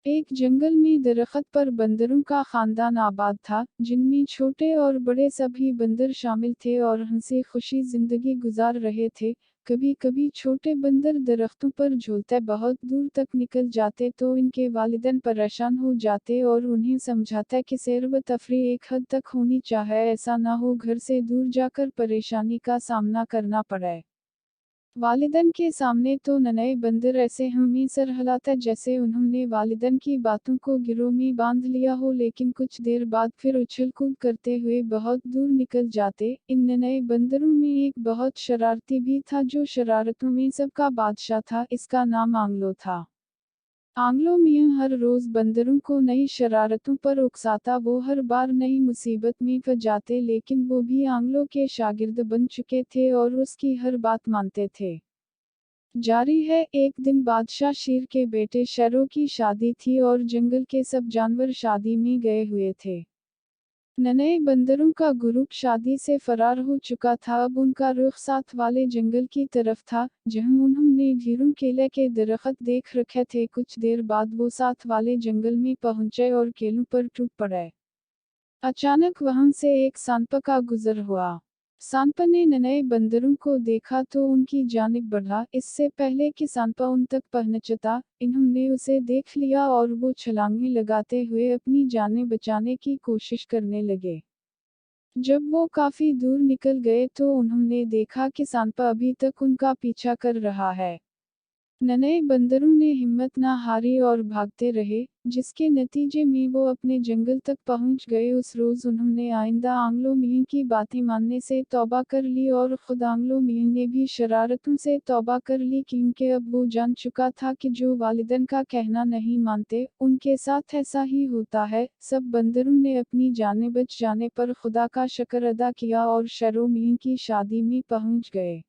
एक जंगल में दरख्त पर बंदरों का खानदान आबाद था, जिनमें छोटे और बड़े सभी बंदर शामिल थे और हंसी खुशी जिंदगी गुजार रहे थे। कभी कभी छोटे बंदर दरख्तों पर झूलते बहुत दूर तक निकल जाते तो इनके वालिदैन परेशान हो जाते और उन्हें समझाते कि सैर व तफरीह एक हद तक होनी चाहिए, ऐसा ना हो घर से दूर जाकर परेशानी का सामना करना पड़े। वालिदैन के सामने तो नन्हे बंदर ऐसे हमें सर हिलाते जैसे उन्होंने वालिदैन की बातों को गिरोह में बांध लिया हो, लेकिन कुछ देर बाद फिर उछल कूद करते हुए बहुत दूर निकल जाते। इन नन्हे बंदरों में एक बहुत शरारती भी था जो शरारतों में सबका बादशाह था। इसका नाम आंगलो था। आंग्लो मियाँ हर रोज बंदरों को नई शरारतों पर उकसाता, वो हर बार नई मुसीबत में फंस जाते, लेकिन वो भी आंग्लो के शागिर्द बन चुके थे और उसकी हर बात मानते थे। जारी है, एक दिन बादशाह शेर के बेटे शेरों की शादी थी और जंगल के सब जानवर शादी में गए हुए थे। नन्हे बंदरों का ग्रुप शादी से फरार हो चुका था। अब उनका रुख साथ वाले जंगल की तरफ था, जहां उन्होंने ढेरों केले के दरख्त देख रखे थे। कुछ देर बाद वो साथ वाले जंगल में पहुंचे और केलों पर टूट पड़े। अचानक वहां से एक सांप का गुजर हुआ। सांप ने नन्हे बंदरों को देखा तो उनकी जानिब बढ़ा। इससे पहले कि सांप उन तक पहुंचता, इन्होंने उसे देख लिया और वो छलांगे लगाते हुए अपनी जानें बचाने की कोशिश करने लगे। जब वो काफी दूर निकल गए तो उन्होंने देखा कि सांप अभी तक उनका पीछा कर रहा है। नन्हे बंदरों ने हिम्मत ना हारी और भागते रहे, जिसके नतीजे में वो अपने जंगल तक पहुंच गए। उस रोज उन्होंने आइंदा आंग्लो मियाँ की बातें मानने से तौबा कर ली और खुद आंग्लो मियाँ ने भी शरारतों से तौबा कर ली, क्योंकि अब वो जान चुका था कि जो वालिदैन का कहना नहीं मानते, उनके साथ ऐसा ही होता है। सब बंदरों ने अपनी जानें बच जाने पर खुदा का शुक्र अदा किया और शेरों मियाँ की शादी में पहुंच गए।